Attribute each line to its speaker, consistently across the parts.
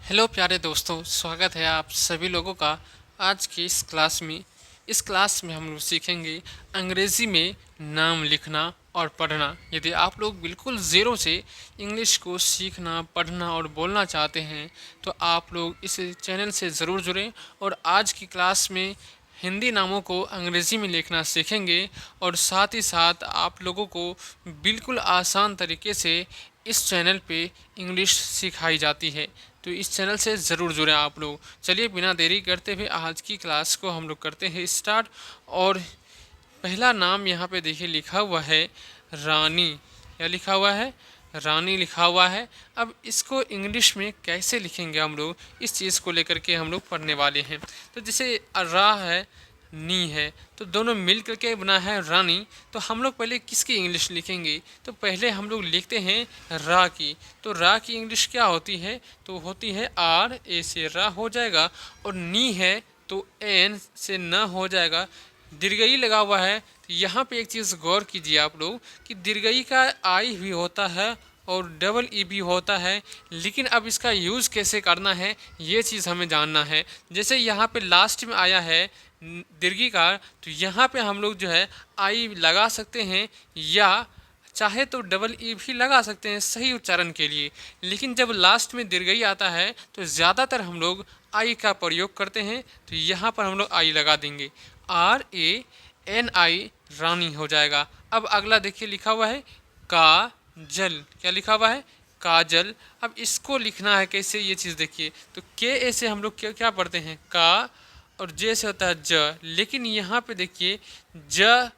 Speaker 1: Hello प्यारे दोस्तों, स्वागत है आप सभी लोगों का आज की इस क्लास में। इस क्लास में हम लोग सीखेंगे अंग्रेज़ी में नाम लिखना और पढ़ना। यदि आप लोग बिल्कुल ज़ीरो से इंग्लिश को सीखना, पढ़ना और बोलना चाहते हैं तो आप लोग इस चैनल से ज़रूर जुड़ें। और आज की क्लास में हिंदी नामों को अंग्रेज़ी में लिखना सीखेंगे और साथ ही साथ आप लोगों को बिल्कुल आसान तरीके से इस चैनल पे इंग्लिश सिखाई जाती है। तो इस चैनल से ज़रूर जुड़ें आप लोग। चलिए बिना देरी करते हुए आज की क्लास को हम लोग करते हैं स्टार्ट। और पहला नाम यहाँ पे देखिए लिखा हुआ है रानी। क्या लिखा हुआ है? रानी लिखा हुआ है। अब इसको इंग्लिश में कैसे लिखेंगे हम लोग, इस चीज़ को लेकर के हम लोग पढ़ने वाले हैं। तो जैसे रा है, नी है, तो दोनों मिल करके बना है रानी। तो हम लोग पहले किसकी इंग्लिश लिखेंगे? तो पहले हम लोग लिखते हैं रा की। तो रा की इंग्लिश क्या होती है? तो होती है आर, ए से रा हो जाएगा। और नी है तो एन से न हो जाएगा। दीर्घई लगा हुआ है तो यहाँ पे एक चीज़ गौर कीजिए आप लोग कि दीर्घई का आई भी होता है और डबल ई भी होता है, लेकिन अब इसका यूज़ कैसे करना है ये चीज़ हमें जानना है। जैसे यहाँ पे लास्ट में आया है दीर्घिकार, तो यहाँ पे हम लोग जो है आई लगा सकते हैं या चाहे तो डबल ई भी लगा सकते हैं सही उच्चारण के लिए। लेकिन जब लास्ट में दीर्घई आता है तो ज़्यादातर हम लोग आई का प्रयोग करते हैं। तो यहाँ पर हम लोग आई लगा देंगे, आर ए एन आई, रानी हो जाएगा। अब अगला देखिए लिखा हुआ है काजल। क्या लिखा हुआ है? काजल। अब इसको लिखना है कैसे, ये चीज़ देखिए। तो के ए से हम लोग क्या क्या पढ़ते हैं? का, और जे से होता है ज। लेकिन यहाँ पे देखिए ज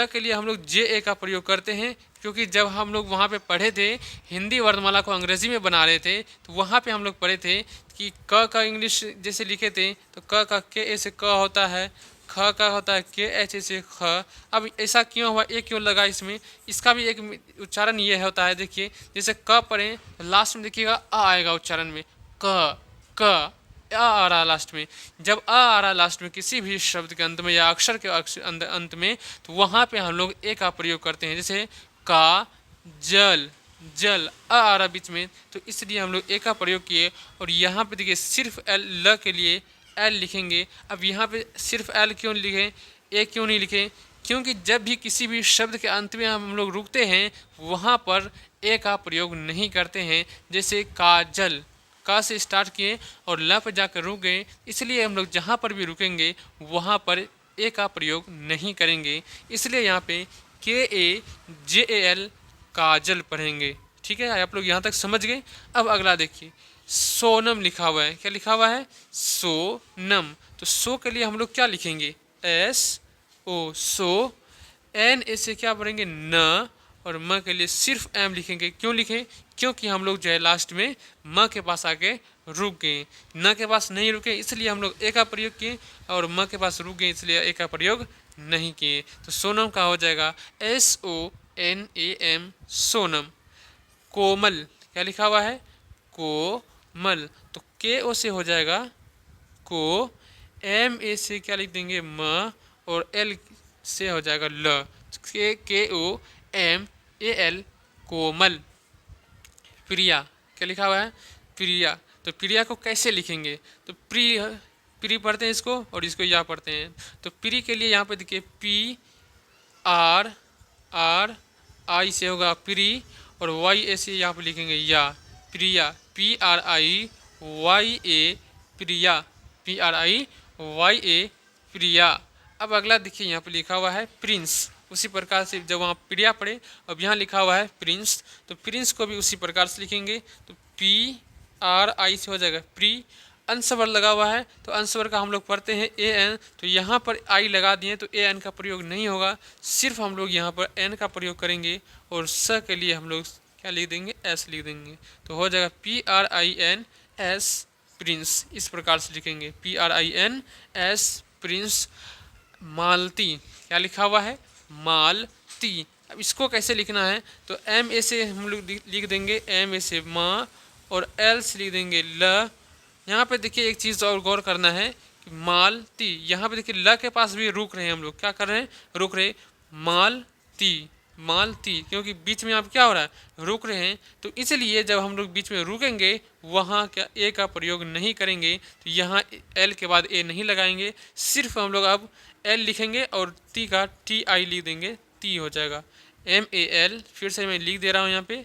Speaker 1: के लिए हम लोग जे ए का प्रयोग करते हैं, क्योंकि जब हम लोग वहाँ पे पढ़े थे, हिंदी वर्णमाला को अंग्रेज़ी में बना रहे थे, तो वहाँ पे हम लोग पढ़े थे कि क का इंग्लिश जैसे लिखे थे तो क का के ए से क होता है, ख का होता है के एच से ख। अब ऐसा क्यों हुआ, ए क्यों लगा इसमें? इसका भी एक उच्चारण ये होता है। देखिए जैसे क पढ़ें तो लास्ट में देखिएगा अ आएगा उच्चारण में, क आ रहा लास्ट में। जब आ रहा लास्ट में किसी भी शब्द के अंत में या अक्षर के अंत में, तो वहाँ पे हम लोग ए का प्रयोग करते हैं। जैसे का जल, जल आ रहा बीच में, तो इसलिए हम लोग ए का प्रयोग किए। और यहाँ पे देखिए सिर्फ एल, ल के लिए एल लिखेंगे। अब यहाँ पे सिर्फ एल क्यों लिखें, ए क्यों नहीं लिखें? क्योंकि जब भी किसी भी शब्द के अंत में हम लोग रुकते हैं वहाँ पर ए का प्रयोग नहीं करते हैं। जैसे काजल, का से स्टार्ट किए और ल पर जाकर रुक गए, इसलिए हम लोग जहाँ पर भी रुकेंगे वहाँ पर ए का प्रयोग नहीं करेंगे। इसलिए यहाँ पे के ए जे ए एल काजल पढ़ेंगे। ठीक है, आप लोग यहाँ तक समझ गए। अब अगला देखिए सोनम लिखा हुआ है। क्या लिखा हुआ है? सोनम। तो सो के लिए हम लोग क्या लिखेंगे? S O, so. N A से क्या पढ़ेंगे? न। और म के लिए सिर्फ एम लिखेंगे। क्यों लिखें? क्योंकि हम लोग जो है लास्ट में म के पास आके रुक गए, न के पास नहीं रुके, इसलिए हम लोग ए का प्रयोग किए। और म के पास रुक गए इसलिए ए का प्रयोग नहीं किए। तो सोनम का हो जाएगा S O N A M, Sonam. Komal. क्या लिखा हुआ है? कोमल। तो के ओ से हो जाएगा को, एम ए से क्या लिख देंगे? म। और एल से हो जाएगा ल। के ओ एम ए एल, कोमल। प्रिया। क्या लिखा हुआ है? प्रिया। तो प्रिया को कैसे लिखेंगे? तो प्री पढ़ते हैं इसको और इसको या पढ़ते हैं। तो प्री के लिए यहाँ पे देखिए पी आर, आर आई से होगा प्री, और वाई ए से यहाँ पे लिखेंगे या, Priya. P R I Y A, Priya. P R I Y A, Priya. अब अगला देखिए यहाँ पे लिखा हुआ है प्रिंस। उसी प्रकार से जब वहाँ प्रिया पढ़े, अब यहाँ लिखा हुआ है प्रिंस, तो प्रिंस को भी उसी प्रकार से लिखेंगे। तो पी आर आई से हो जाएगा प्री। अंशवर लगा हुआ है तो अंशवर का हम लोग पढ़ते हैं ए एन, तो यहाँ पर आई लगा दिए तो ए एन का प्रयोग नहीं होगा, सिर्फ हम लोग यहाँ पर एन का प्रयोग करेंगे। और स के लिए हम लोग क्या लिख देंगे? एस लिख देंगे। तो हो जाएगा P R I N S, Prince. इस प्रकार से लिखेंगे P R I N S, Prince. Malti. क्या लिखा हुआ है? मालती। अब इसको कैसे लिखना है? तो एम ए से हम लोग लिख देंगे, एम ए से माँ, और एल से लिख देंगे ल। यहाँ पे देखिए एक चीज़ और गौर करना है कि मालती, यहाँ पे देखिए ल के पास भी रुक रहे हैं हम लोग। क्या कर रहे हैं? रुक रहे। मालती, मालती, क्योंकि बीच में आप क्या हो रहा है, रुक रहे हैं, तो इसलिए जब हम लोग बीच में रुकेंगे वहाँ क्या ए का प्रयोग नहीं करेंगे, तो यहाँ एल के बाद ए नहीं लगाएंगे, सिर्फ हम लोग अब एल लिखेंगे और टी का टी आई लिख देंगे, टी हो जाएगा MAL। फिर से मैं लिख दे रहा हूँ यहाँ पे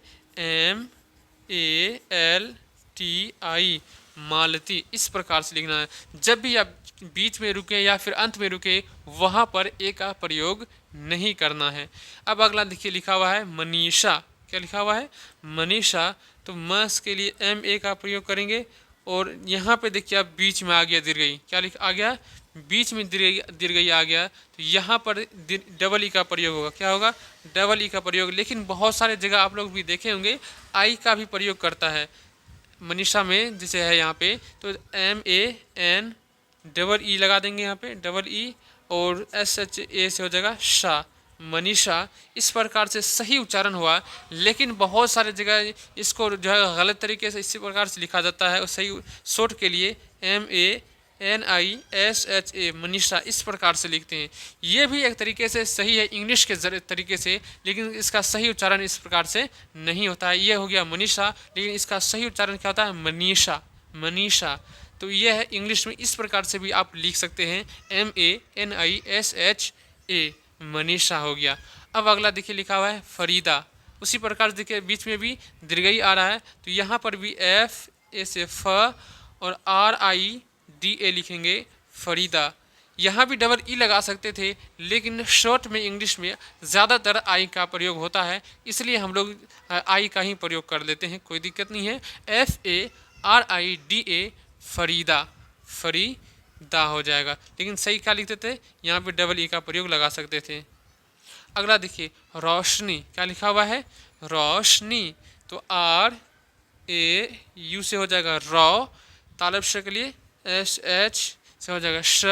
Speaker 1: MALTI, मालती। इस प्रकार से लिखना है। जब भी आप बीच में रुके या फिर अंत में रुके वहाँ पर ए का प्रयोग नहीं करना है। अब अगला देखिए लिखा हुआ है मनीषा। क्या लिखा हुआ है, मनीषा। तो मस के लिए MA का प्रयोग करेंगे और यहाँ पे देखिए आप बीच में आ गया दीर्घई, क्या लिख आ गया, बीच में दीर्घई आ गया, तो यहाँ पर डबल ई का प्रयोग होगा। क्या होगा, डबल ई का प्रयोग। लेकिन बहुत सारे जगह आप लोग भी देखे होंगे आई का भी प्रयोग करता है मनीषा में, जैसे है यहाँ पे, तो MAN डबल ई लगा देंगे यहाँ पे, डबल ई, और SHA से हो जाएगा शाह, मनीषा। इस प्रकार से सही उच्चारण हुआ। लेकिन बहुत सारे जगह इसको जो है गलत तरीके से इसी प्रकार से लिखा जाता है, और सही शॉर्ट के लिए MANISHA, मनीषा, इस प्रकार से लिखते हैं। ये भी एक तरीके से सही है इंग्लिश के तरीके से, लेकिन इसका सही उच्चारण इस प्रकार से नहीं होता है। ये हो गया मनीषा, लेकिन इसका सही उच्चारण क्या होता है, मनीषा, मनीषा। तो ये है इंग्लिश में, इस प्रकार से भी आप लिख सकते हैं MANISHA, मनीषा हो गया। अब अगला देखिए लिखा हुआ है फरीदा। उसी प्रकार से देखिए बीच में भी दीर्घई आ रहा है, तो यहाँ पर भी FA से फ और RIDA लिखेंगे, फरीदा। यहाँ भी डबल ई लगा सकते थे, लेकिन शॉर्ट में इंग्लिश में ज़्यादातर आई का प्रयोग होता है, इसलिए हम लोग आई का ही प्रयोग कर लेते हैं, कोई दिक्कत नहीं है। FARIDA, फरीदा, फरीदा हो जाएगा। लेकिन सही क्या लिखते थे, यहाँ पे डबल ई का प्रयोग लगा सकते थे। अगला देखिए रोशनी। क्या लिखा हुआ है, रोशनी। तो RAU से हो जाएगा रौ, तालब श के लिए SH से हो जाएगा श,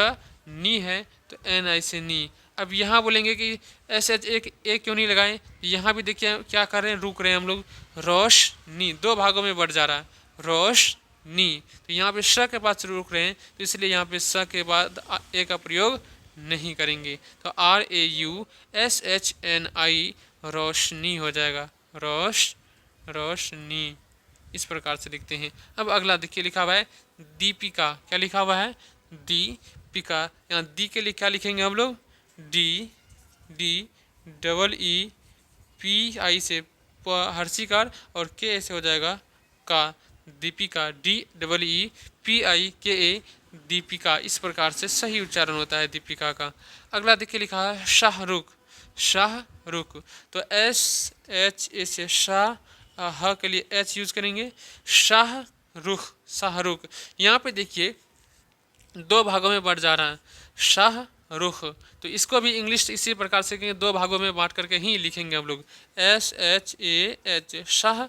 Speaker 1: नी है तो NI से नी। अब यहाँ बोलेंगे कि SH एक क्यों नहीं लगाएं, यहाँ भी देखिए क्या कर रहे हैं, रुक रहे हैं हम लोग, रोशनी दो भागों में बढ़ जा रहा है, रोशनी। तो यहाँ पे श के पास रुक रहे हैं, तो इसलिए यहाँ पे स के बाद ए का प्रयोग नहीं करेंगे, तो RAUSHNI, रोशनी हो जाएगा, रोशनी। इस प्रकार से लिखते हैं। अब अगला देखिए लिखा हुआ है दीपिका। क्या लिखा हुआ है, दीपिका। यहाँ दी के लिए क्या लिखेंगे हम लोग, डबल ई, PI से हर्षिकार, और के से हो जाएगा का, दीपिका, DEEPIKA, दीपिका। इस प्रकार से सही उच्चारण होता है दीपिका का। अगला देखिए लिखा है शाहरुख। शाहरुख, तो SHA से शाह, ह के लिए H यूज करेंगे, शाहरुख, शाहरुख। यहाँ पे देखिए दो भागों में बढ़ जा रहा है, शाहरुख। तो इसको भी इंग्लिश इसी प्रकार से कहेंगे, दो भागों में बांट करके ही लिखेंगे हम लोग, SHAH, शाह,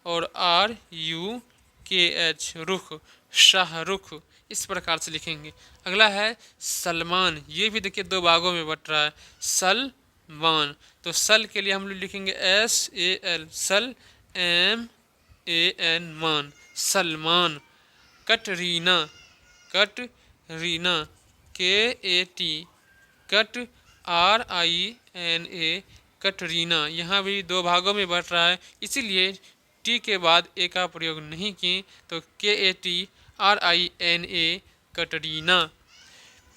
Speaker 1: और RUKH, रुख, शाहरुख। इस प्रकार से लिखेंगे। अगला है सलमान। ये भी देखिए दो भागों में बट रहा है, सलमान। तो सल के लिए हम लोग लिखेंगे SAL, सल, MAN, मान, Salman. Katrina, Katrina, KAT, cut, RINA, Katrina. यहाँ भी दो भागों में बट रहा है, इसीलिए टी के बाद ए का प्रयोग नहीं किए, तो KAT, RINA, कटरीना।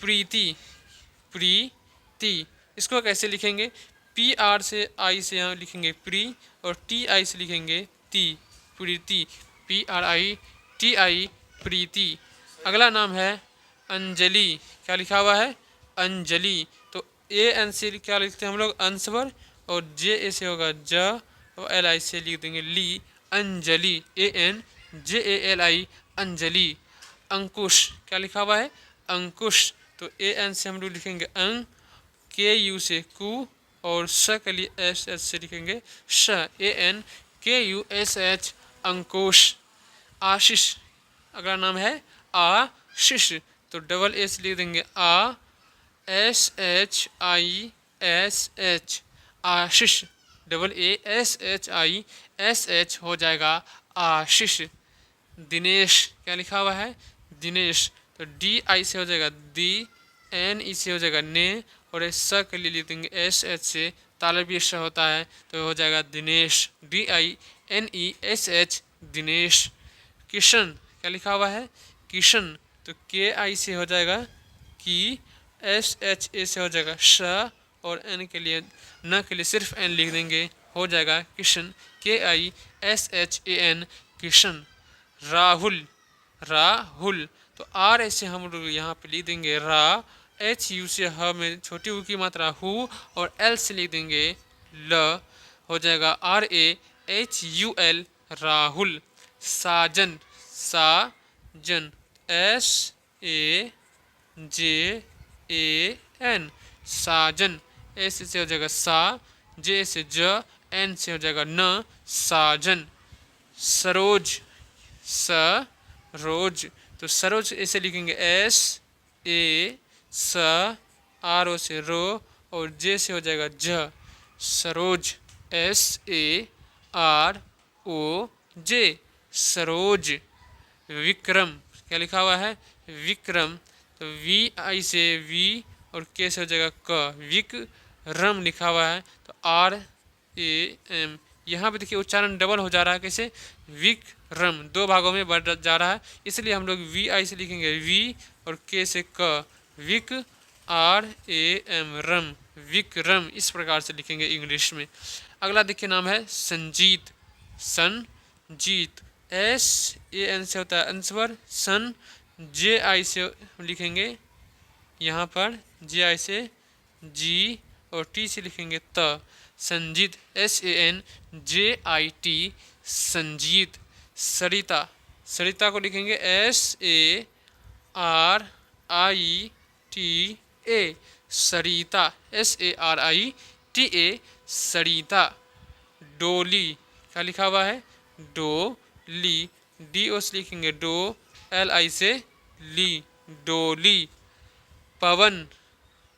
Speaker 1: प्रीति, प्रीति, इसको कैसे लिखेंगे, PR से आई से यहाँ लिखेंगे प्री, और TI से लिखेंगे ती, प्रीति, PRITI, प्रीति। अगला नाम है अंजलि। क्या लिखा हुआ है, अंजलि। तो AN से क्या लिखते हैं हम लोग, अंशवर, और JA से होगा ज, और LI से लिख देंगे ली, अंजलि, ANJALI, अंजलि। अंकुश। क्या लिखा हुआ है, अंकुश। तो AN से हम लोग लिखेंगे अंग, KU से कु, और श के लिए SH से लिखेंगे श, ANKUSH, अंकुश। आशीष। अगला नाम है आशीष, तो डबल A से लिख देंगे ASHISH, आशीष, डबल ASHISH हो जाएगा आशीष। दिनेश। क्या लिखा हुआ है, दिनेश। तो DI से हो जाएगा दी, NE से हो जाएगा ने, और स के लिए लिख देंगे SH से, तालव्य श होता है तो हो जाएगा दिनेश, DINESH, दिनेश। किशन, क्या लिखा हुआ है? किशन, तो KI से हो जाएगा की, SHA से हो जाएगा श, और N के लिए, न के लिए सिर्फ N लिख देंगे, हो जाएगा किशन, KISHAN, किशन। राहुल, राहुल, तो R ऐसे हम लोग यहाँ पे लिख देंगे रा, HU से ह में छोटी ऊ की मात्रा हु, और L से लिख देंगे ल, हो जाएगा RAHUL, राहुल। साजन, साजन, SAJAN, साजन। S से हो जाएगा सा, J से ज, N से हो जाएगा न, साजन। सरोज, सरोज, तो सरोज ऐसे लिखेंगे SARO से रो, और J से हो जाएगा ज, सरोज, SAROJ, सरोज। विक्रम, क्या लिखा हुआ है? विक्रम, तो VI से V और K से हो जाएगा क, विक्रम लिखा हुआ है, तो RAM। यहाँ पे देखिए उच्चारण डबल हो जा रहा है, कैसे? विक्रम, दो भागों में बढ़ जा रहा है, इसलिए हम लोग VI से लिखेंगे V और K से क, RAM, रम, विक्रम, इस प्रकार से लिखेंगे इंग्लिश में। अगला देखिए नाम है संजीत, संजीत, SAN से होता है अंशवर, सन, JI से लिखेंगे यहाँ पर, JI से G, और T से लिखेंगे त, संजीत, SANJIT, संजीत। सरिता, सरिता को लिखेंगे SARITA, सरिता, SARITA, सरिता। डोली, क्या लिखा हुआ है? डोली, DO से लिखेंगे डो, LI से ली, डोली। पवन,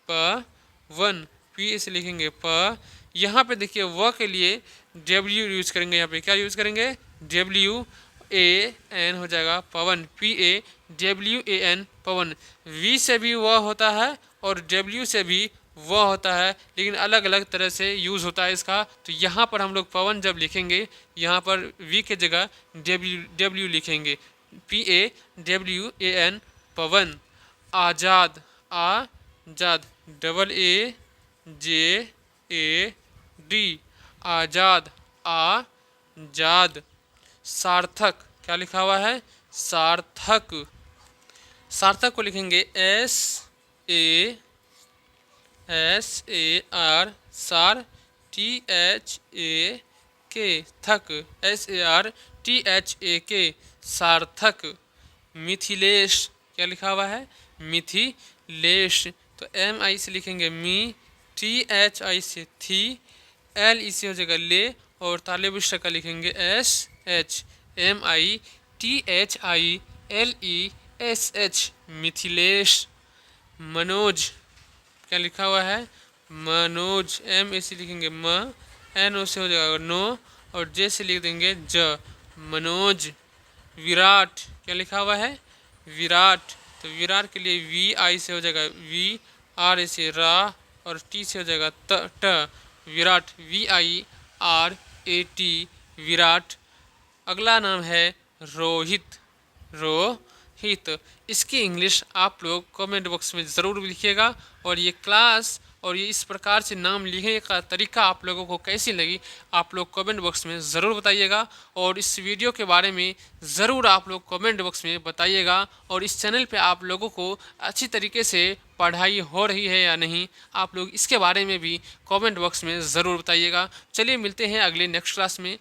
Speaker 1: पवन, P से लिखेंगे प। यहाँ पे देखिए व के लिए W यूज करेंगे, यहाँ पे क्या यूज करेंगे? WAN हो जाएगा पवन, PAWAN, पवन। V से भी व होता है और W से भी व होता है, लेकिन अलग अलग तरह से यूज़ होता है इसका। तो यहाँ पर हम लोग पवन जब लिखेंगे, यहाँ पर V के जगह W लिखेंगे, PAWAN, पवन। आज़ाद, आज़ाद, AAJAD, आज़ाद, आज़ाद। सार्थक, क्या लिखा हुआ है? सार्थक, सार्थक को लिखेंगे SAR, सार, THAK, थक, SARTHAK, सार्थक। मिथिलेश, क्या लिखा हुआ है? मिथिलेश, तो MI से लिखेंगे मी, THI से थी, LE से हो जाएगा ले, और तालव्य का लिखेंगे SH, MITHILESH, मिथिलेश। मनोज, क्या लिखा हुआ है? मनोज, M ऐसे लिखेंगे म, NO से हो जाएगा नो, और J से लिख देंगे ज, मनोज। विराट, क्या लिखा हुआ है? विराट, तो विराट के लिए VI से हो जाएगा V, R से रा, और T से हो जाएगा ट, विराट, VIRAT, विराट। अगला नाम है रोहित, रोहित। इसकी इंग्लिश आप लोग कमेंट बॉक्स में ज़रूर लिखिएगा, और ये क्लास और ये इस प्रकार से नाम लिखने का तरीका आप लोगों को कैसी लगी आप लोग कमेंट बॉक्स में ज़रूर बताइएगा, और इस वीडियो के बारे में ज़रूर आप लोग कमेंट बॉक्स में बताइएगा। और इस चैनल पे आप लोगों को अच्छी तरीके से पढ़ाई हो रही है या नहीं, आप लोग इसके बारे में भी कमेंट बॉक्स में ज़रूर बताइएगा। चलिए मिलते हैं अगले नेक्स्ट क्लास में।